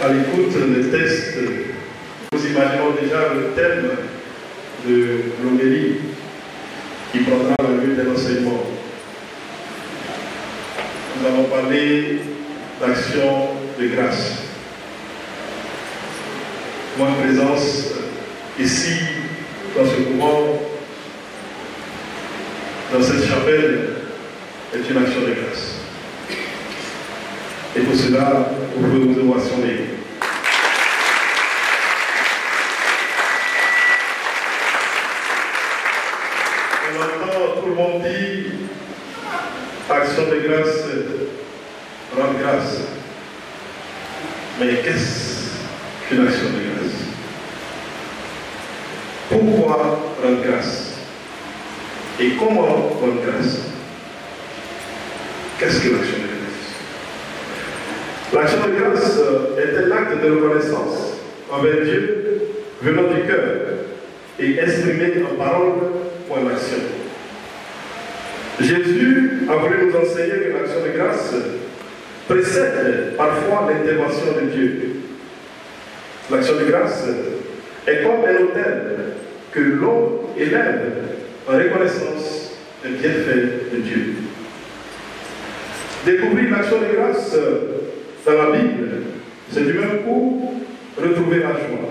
à l'écoute des textes, nous imaginons déjà le thème de l'homélie qui prendra la lieu de l'enseignement. Nous allons parler d'action de grâce. Moi, présence ici, dans ce couvent, dans cette chapelle, est une action de grâce. Et pour cela, vous pouvez vous ovationner. On entend tout le monde dire action de grâce, rendre grâce. Mais qu'est-ce qu'une action de grâce? Pourquoi rendre grâce? Et comment rendre grâce? Qu'est-ce que l'action de grâce? L'action de grâce est un acte de reconnaissance envers Dieu venant du cœur et exprimé en parole ou en action. Jésus a voulu nous enseigner que l'action de grâce précède parfois l'intervention de Dieu. L'action de grâce est comme un autel que l'homme élève en reconnaissance des bienfaits de Dieu. Découvrir l'action de grâce dans la Bible, c'est du même coup retrouver la joie,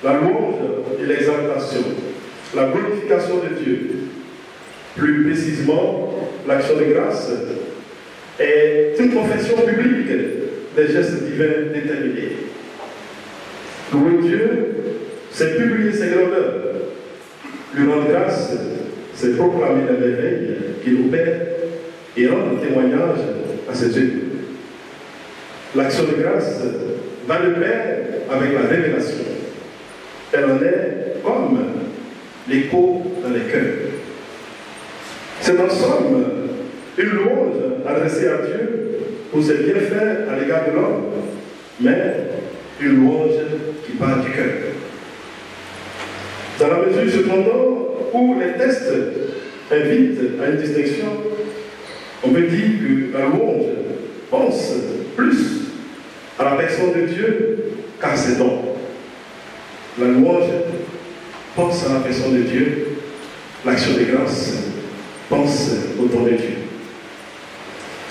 la louange et l'exaltation, la glorification de Dieu. Plus précisément, l'action de grâce est une confession publique des gestes divins déterminés. Louer Dieu, c'est publier ses grandeurs. Lui rendre grâce, c'est proclamer la merveille qu'il opère et rendre témoignage à ses œuvres. L'action de grâce va de pair avec la révélation. Elle en est comme l'écho dans les cœurs. C'est en somme une louange adressée à Dieu pour ses bienfaits à l'égard de l'homme, mais une louange qui part du cœur. Dans la mesure cependant où les textes invitent à une distinction, on peut dire que la louange pense plus à la personne de Dieu qu'à ses dons. La louange pense à la personne de Dieu, l'action de grâce pense au don de Dieu.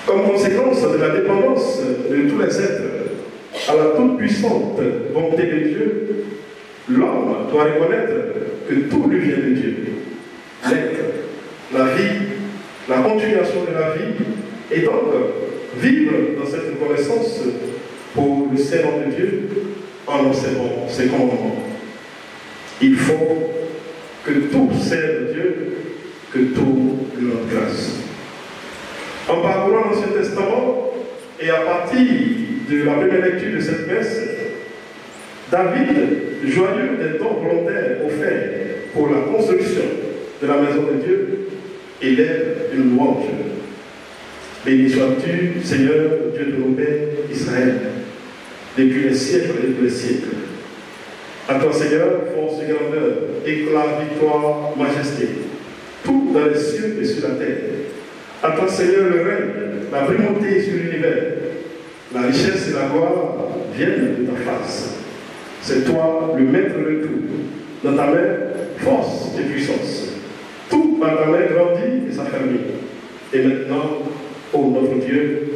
Comme conséquence de la dépendance de tous les êtres à la toute-puissante volonté de Dieu, l'homme doit reconnaître que tout lui vient de Dieu. L'être, la vie, la continuation de la vie, et donc vivre dans cette reconnaissance pour le serment de Dieu en observant ses commandements. Il faut que tout serve Dieu, que tout lui rende grâce. En parcourant l'Ancien Testament et à partir de la première lecture de cette messe, David, joyeux des dons volontaires offerts pour la construction de la maison de Dieu, élève une louange. Béni sois-tu, Seigneur, Dieu de nos pères, Israël, depuis les siècles et depuis les siècles. À toi, Seigneur, force et grandeur, éclat, victoire, majesté, tout dans les cieux et sur la terre. À toi, Seigneur, le règne, la primauté sur l'univers, la richesse et la gloire viennent de ta face. C'est toi le maître de tout. Dans ta main, force et puissance. Tout par ta main grandit et s'affermit. Et maintenant, ô notre Dieu,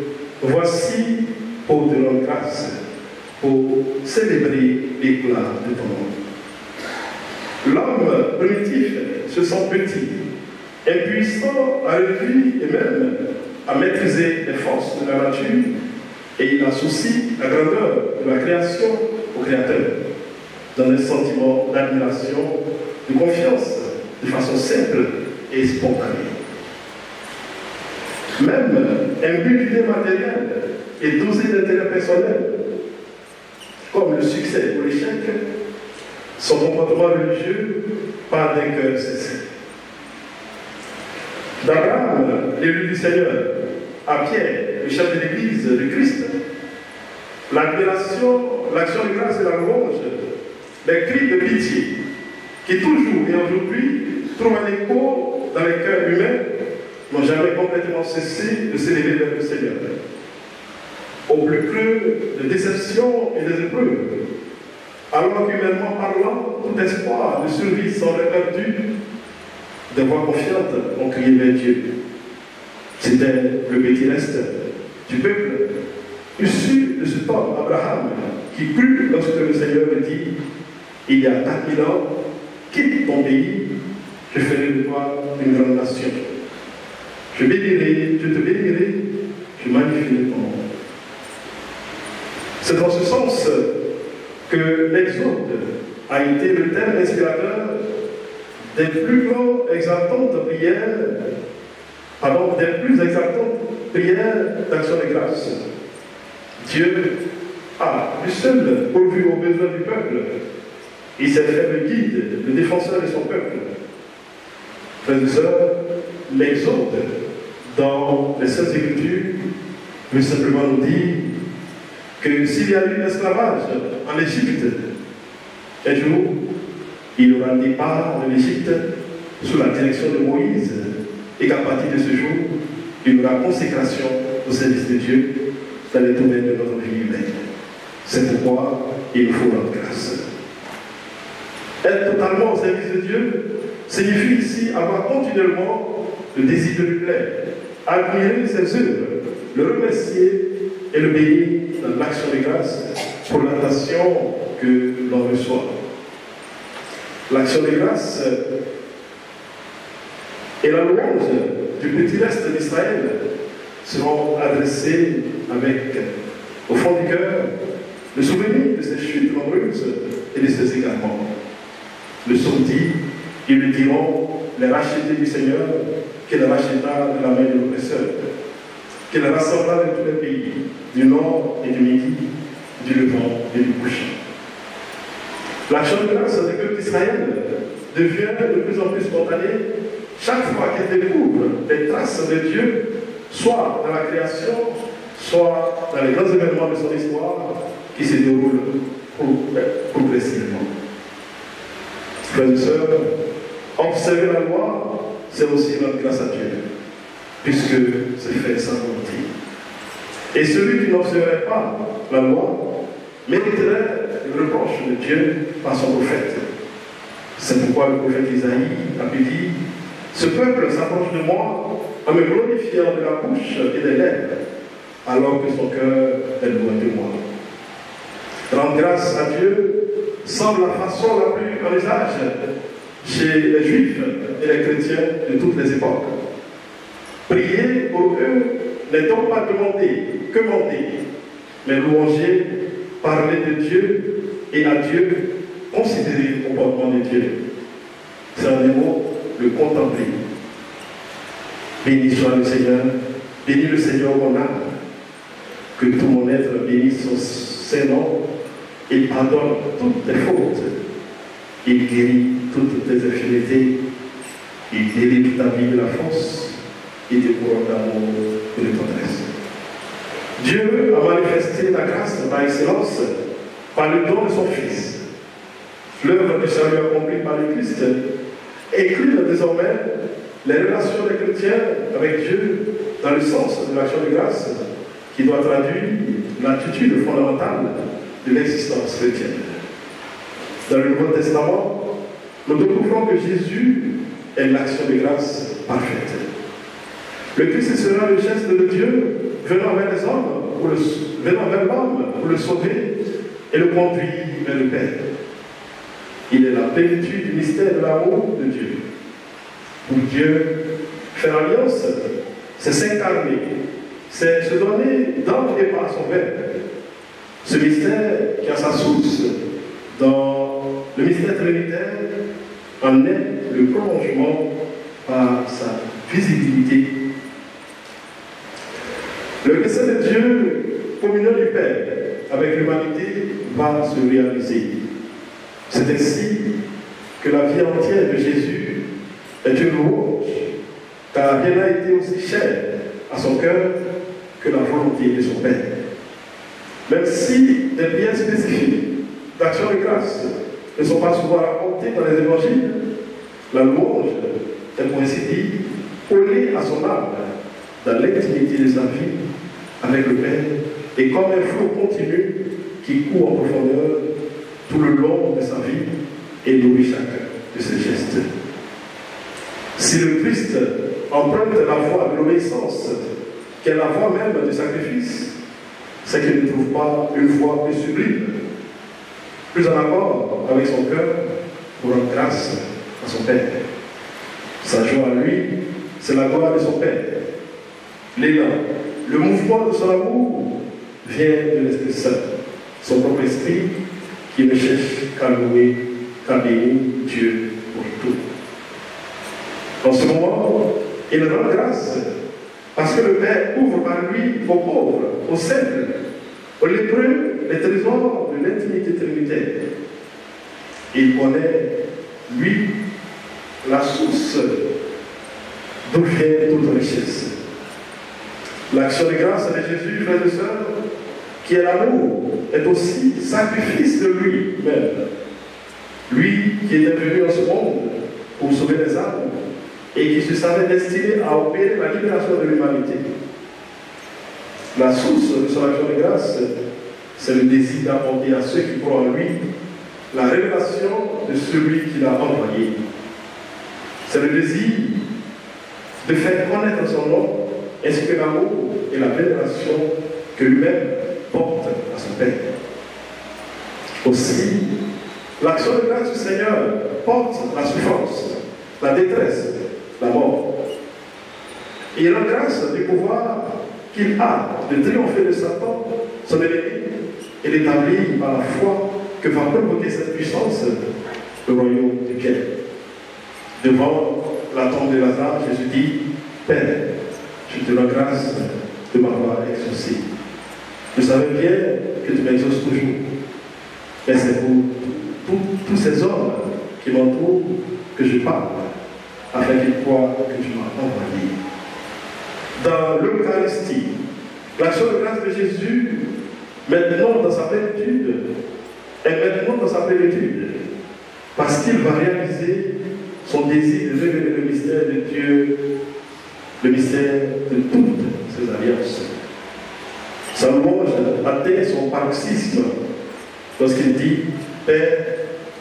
voici pour te rendre grâce, pour célébrer l'éclat de ton nom. L'homme primitif se sent petit, impuissant à réduire et même à maîtriser les forces de la nature, et il associe la grandeur de la création au Créateur, dans un sentiment d'admiration, de confiance, de façon simple et spontanée. Même imbu d'idées matérielles et dosé d'intérêt personnel, comme le succès ou l'échec, son comportement religieux part d'un cœur sincère. D'Abraham, l'élu du Seigneur, à Pierre, le chef de l'Église de Christ, l'admiration, l'action de grâce et la louange, les cris de pitié, qui toujours et aujourd'hui trouvent un écho dans les cœurs humains, n'ont jamais complètement cessé de s'élever vers le Seigneur. Au au plus creux de déception et des épreuves. Alors qu'humainement parlant, tout espoir de survie semblait perdu, des voix confiantes ont crié vers Dieu. C'était le petit reste du peuple, issu de cet homme, Abraham, qui crut lorsque le Seigneur lui dit, il y a 4000 ans, quitte ton pays, je ferai de toi une grande nation. Je te bénirai, je magnifierai ton nom. C'est dans ce sens que l'Exode a été le thème inspirateur des plus exaltantes prières d'action de grâce. Dieu a, lui seul, pourvu aux besoins du peuple. Il s'est fait le guide, le défenseur de son peuple. Frères et sœurs, l'Exode, dans les Saintes Écritures, veut simplement nous dire que s'il y a eu l'esclavage en Égypte, un jour, il y aura un départ de l'Égypte sous la direction de Moïse, et qu'à partir de ce jour, il y aura consécration au service de Dieu dans les domaines de notre vie humaine. C'est pourquoi il nous faut rendre grâce. Être totalement au service de Dieu signifie ici avoir continuellement le désir de lui plaire, admirer ses œuvres, le remercier et le bénir dans l'action de grâce pour l'attention que l'on reçoit. L'action de grâce et la louange du petit reste d'Israël seront adressées avec, au fond du cœur, le souvenir de ces chutes nombreuses et de ces égarements. Le psaume dit, ils lui diront, les rachetés du Seigneur, qu'il racheta de la main de l'oppresseur, qu'il rassembla de tous les pays, du nord et du midi, du levant et du couchant. L'action de grâce des peuples d'Israël devient de plus en plus spontanée chaque fois qu'elle découvre les traces de Dieu, soit dans la création, soit dans les grands événements de son histoire qui se déroulent progressivement. Frères et sœurs, observer la loi, c'est aussi rendre grâce à Dieu, puisque c'est fait sans volonté. Et celui qui n'observerait pas la loi mériterait le reproche de Dieu par son prophète. C'est pourquoi le prophète Isaïe a pu dire, ce peuple s'approche de moi en me glorifiant de la bouche et des lèvres, alors que son cœur est loin de moi. Rendre grâce à Dieu semble la façon la plus en usage chez les Juifs et les chrétiens de toutes les époques. Prier pour eux n'est donc pas demander, mais louanger, parler de Dieu et à Dieu, considérer le comportement de Dieu. C'est un mot, le contempler. Béni soit le Seigneur, bénis le Seigneur mon âme, que tout mon être bénisse son Saint-Nom. Il pardonne toutes tes fautes, il guérit toutes tes infirmités, il délivre ta vie de la force, il te couronne d'amour et de tendresse. Dieu a manifesté la grâce par excellence par le don de son Fils. L'œuvre du salut accomplie par le Christ écrit désormais les relations des chrétiens avec Dieu dans le sens de l'action de grâce qui doit traduire l'attitude fondamentale de l'existence chrétienne. Dans le Nouveau Testament, nous découvrons que Jésus est l'action de grâce parfaite. Le Christ sera le geste de Dieu venant vers les hommes, venant vers l'homme pour le sauver et le conduire vers le Père. Il est la plénitude du mystère de l'amour de Dieu. Pour Dieu, faire alliance, c'est s'incarner, c'est se donner dans et par son Verbe. Ce mystère qui a sa source dans le mystère trinitaire en est le prolongement par sa visibilité. Le dessein de Dieu, communion du Père avec l'humanité, va se réaliser. C'est ainsi que la vie entière de Jésus est une louange, car rien n'a été aussi cher à son cœur que la volonté de son Père. Même si des biens spécifiques d'action de grâce ne sont pas souvent racontés dans les évangiles, la louange est pour ainsi dire collée à son âme dans l'intimité de sa vie avec le Père et comme un flot continu qui court en profondeur tout le long de sa vie et nourrit chacun de ses gestes. Si le Christ emprunte la voie de l'obéissance, qui est la voie même du sacrifice, c'est qu'il ne trouve pas une voie plus sublime, plus en accord avec son cœur pour rendre grâce à son Père. Sa joie à lui, c'est la gloire de son Père. L'élan, le mouvement de son amour vient de l'Esprit Saint, son propre esprit qui ne cherche qu'à louer, qu'à bénir Dieu pour tout. En ce moment, il rend grâce parce que le Père ouvre par lui aux pauvres, aux simples, aux lépreux, les trésors de l'intimité trinitaire. Il connaît, lui, la source d'où vient toute richesse. L'action de grâce de Jésus, frères et sœurs, qui est l'amour, est aussi sacrifice de lui-même. Lui qui était venu en ce monde pour sauver les âmes et qui se savait destiné à opérer la libération de l'humanité. La source de son action de grâce, c'est le désir d'apporter à ceux qui croient en lui la révélation de celui qui l'a envoyé. C'est le désir de faire connaître son nom, ainsi que l'amour et la vénération que lui-même porte à son Père. Aussi, l'action de grâce du Seigneur porte la souffrance, la détresse, la mort. Et il rend grâce du pouvoir qu'il a de triompher de Satan, son ennemi, et d'établir par la foi que va provoquer cette puissance le royaume du ciel. Devant la tombe de Lazare, Jésus dit, Père, je te rends grâce de m'avoir exaucé. Je savais bien que tu m'exauces toujours. Mais c'est pour tous ces hommes qui m'entourent que je parle, afin qu'ils croient que tu m'as envoyé. Dans l'Eucharistie, l'action de grâce de Jésus, maintenant dans sa plénitude, est maintenant dans sa plénitude, parce qu'il va réaliser son désir de révéler le mystère de Dieu, le mystère de toutes ses alliances. Sa louange atteint son paroxysme lorsqu'il dit Père,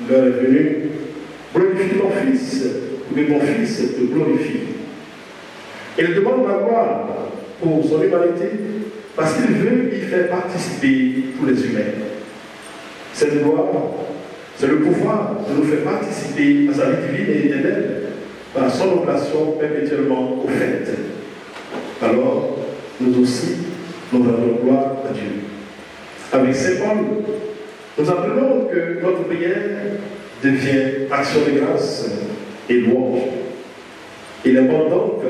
l'heure est venue, glorifie ton Fils, pour que ton Fils te glorifie. Il demande la gloire pour son humanité parce qu'il veut y faire participer tous les humains. Cette gloire, c'est le pouvoir de nous faire participer à sa vie divine et éternelle par son oblation perpétuellement offerte. Alors, nous aussi, nous rendons gloire à Dieu. Avec Saint Paul, nous apprenons que notre prière devient action de grâce et louange. Il est bon donc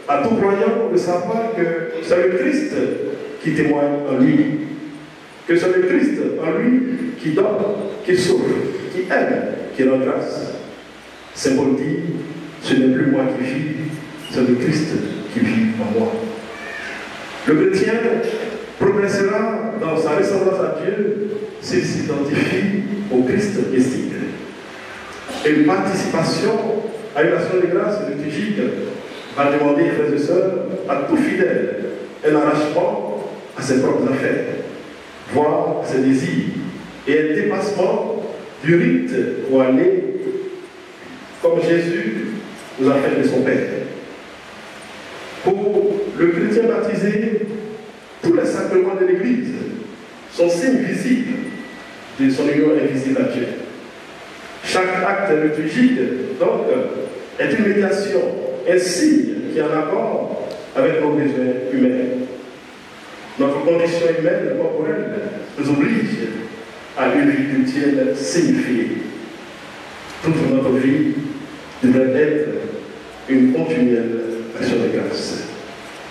à tout croyant de savoir que c'est le Christ qui témoigne en lui, que c'est le Christ en lui qui donne, qui sauve, qui aime, qui rend grâce. Saint Paul dit, ce n'est plus moi qui vis, c'est le Christ qui vit en moi. Le chrétien progressera dans sa ressemblance à Dieu s'il s'identifie au Christ mystique. Et une participation à une action de grâce liturgique va demander, frères et sœurs, à tout fidèle un arrachement à ses propres affaires, voire à ses désirs, et un dépassement du rite pour aller comme Jésus nous a fait de son Père. Pour le chrétien baptisé, tous les sacrements de l'Église sont signes visibles de son union invisible à Dieu. Chaque acte liturgique, donc, est une médiation, un signe qui est en accord avec nos besoins humains. Notre condition humaine corporelle nous oblige à une vie chrétienne signifiée. Toute notre vie devrait être une continuelle action de grâce.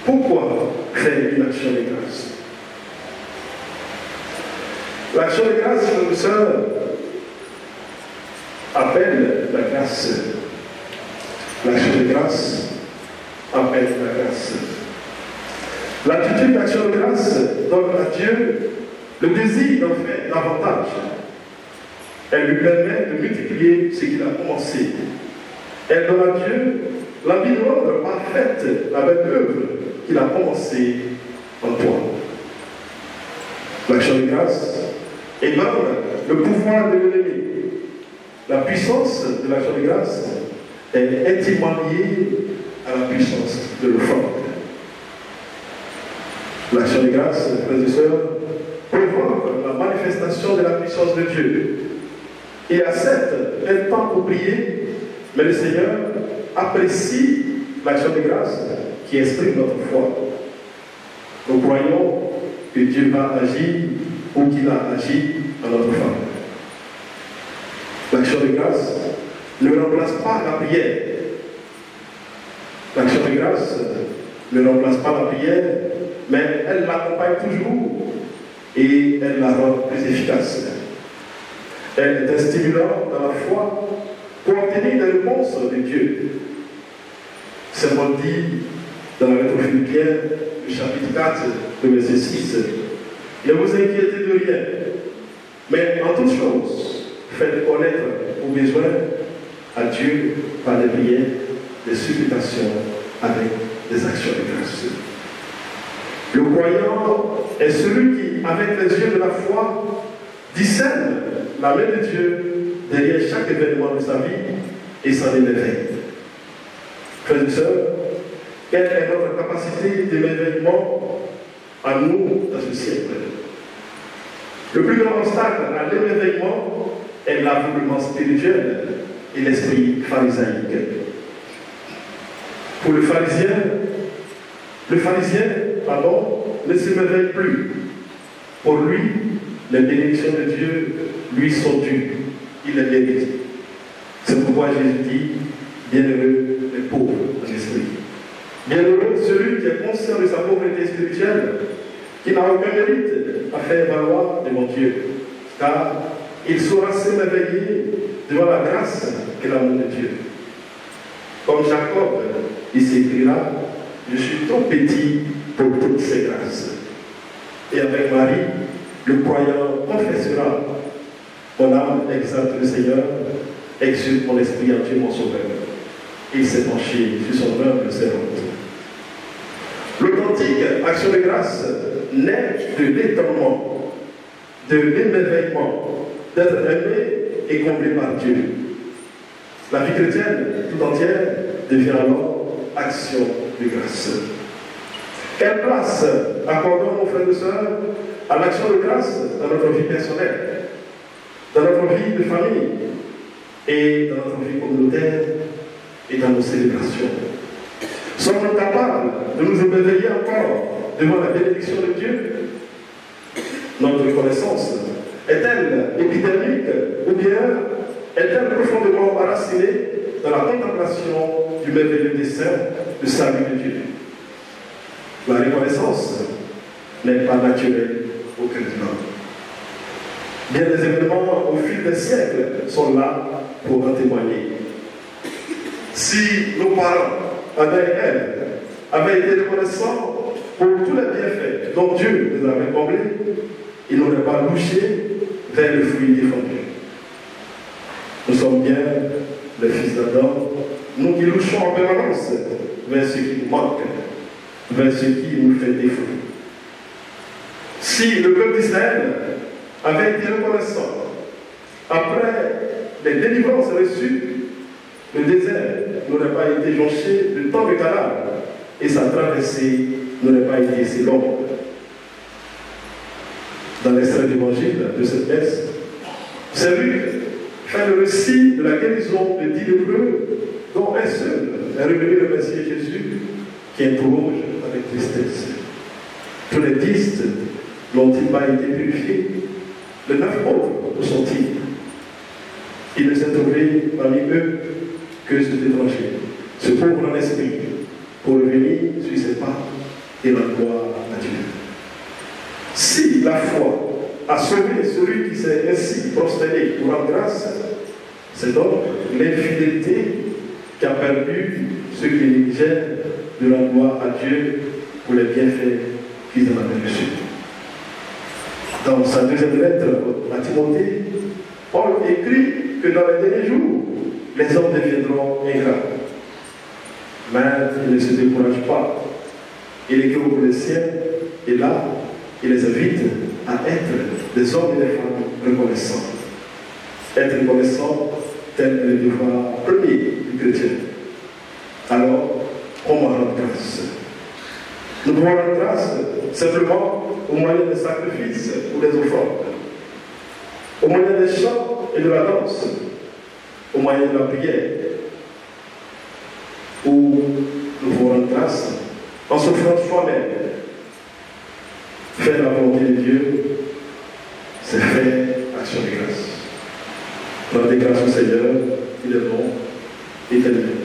Pourquoi faire une action de grâce? L'action de grâce, frères et sœurs, appelle la grâce. L'action de grâce appelle la grâce. L'attitude d'action de grâce donne à Dieu le désir d'en faire davantage. Elle lui permet de multiplier ce qu'il a commencé. Elle donne à Dieu l'envie de rendre parfaite la belle œuvre qu'il a commencée en toi. L'action de grâce émanne le pouvoir de l'ennemi. La puissance de l'action de grâce est intimement liée à la puissance de l'offrande. L'action de grâce, frères et sœurs, provoque la manifestation de la puissance de Dieu et accepte un temps pour prier, mais le Seigneur apprécie l'action de grâce qui exprime notre foi. Nous croyons que Dieu va agir ou qu'il a agi en notre faveur. L'action de grâce ne remplace pas la prière. L'action de grâce ne remplace pas la prière, mais elle l'accompagne toujours et elle la rend plus efficace. Elle est un stimulant dans la foi pour obtenir des réponses de Dieu. C'est mon dit dans la lettre aux Philippiens, le chapitre 4, le verset 6. Ne vous inquiétez de rien, mais en toutes choses, faites connaître vos besoins à Dieu par des prières, des supplications avec des actions de grâce. Le croyant est celui qui, avec les yeux de la foi, discerne la main de Dieu derrière chaque événement de sa vie et s'en émerveille. Frères et sœurs, quelle est notre capacité d'émerveillement à nous dans ce siècle? Le plus grand obstacle à l'émerveillement est l'aveuglement spirituel et l'esprit pharisaïque. Pour le pharisien, ne s'émerveille plus. Pour lui, les bénédictions de Dieu lui sont dues. Il les mérite. C'est pourquoi Jésus dit, bienheureux les pauvres en esprit. Bienheureux celui qui est conscient de sa pauvreté spirituelle, qui n'a aucun mérite à faire valoir devant Dieu, car il saura s'émerveiller devant la grâce et l'amour de Dieu. Comme Jacob, il s'écrira, je suis trop petit pour toutes ces grâces. Et avec Marie, le croyant confessera, mon âme exalte le Seigneur, exulte mon esprit en Dieu mon Sauveur. Il s'est penché sur son humble servante. L'authentique action de grâce naît de l'étonnement, de l'émerveillement, d'être aimé et comblé par Dieu. La vie chrétienne tout entière devient alors action de grâce. Quelle place accordons-nous, frères et sœurs, à l'action de grâce dans notre vie personnelle, dans notre vie de famille et dans notre vie communautaire et dans nos célébrations? Sommes-nous capables de nous émerveiller encore devant la bénédiction de Dieu? Notre reconnaissance est-elle épidermique ou bien est-elle profondément enracinée dans la contemplation du merveilleux dessein du salut de Dieu? La reconnaissance n'est pas naturelle au cœur de l'homme. Bien des événements au fil des siècles sont là pour en témoigner. Si nos parents avaient été reconnaissants pour tous les bienfaits dont Dieu les avait comblés, ils n'auraient pas louché vers le fruit défendu. Nous sommes bien les fils d'Adam, nous qui louchons en permanence vers ce qui nous manque, vers ce qui nous fait défaut. Si le peuple d'Israël avait été reconnaissant après les délivrances reçues, le désert n'aurait pas été jonché de tant de cadavres et sa traversée n'aurait pas été si longue. Dans l'extrait d'évangile de cette messe, c'est Luc fait le récit de la guérison de 10 lépreux, dont un seul est revenu le Messie Jésus, qui interroge avec tristesse. Tous les 10 n'ont-ils pas été purifiés? Les 9 autres, où sont-ils? Il ne s'est trouvé parmi eux que cet étranger, ce pauvre en esprit, pour revenir sur ses pas et la gloire à Dieu. Si la foi a sauvé celui qui s'est ainsi prosterné pour rendre grâce, c'est donc l'infidélité qui a perdu ceux qui négligeaient de la gloire à Dieu pour les bienfaits qu'ils en avaient reçus. Dans sa deuxième lettre à Timothée, Paul écrit que dans les derniers jours, les hommes deviendront ingrats. Mais il ne se décourage pas. Il écrit aux Colossiens, et là, il les invite à être des hommes et des femmes reconnaissants. Être reconnaissant, tel est le devoir premier du chrétien. Alors, comment rendre grâce? Nous pouvons rendre grâce simplement au moyen des sacrifices ou des offrandes, au moyen des chants et de la danse, au moyen de la prière, où nous pouvons rendre grâce en s'offrant soi-même. Faire la volonté de Dieu, c'est faire action de grâce. Rendez grâce au Seigneur, il est bon, éternellement.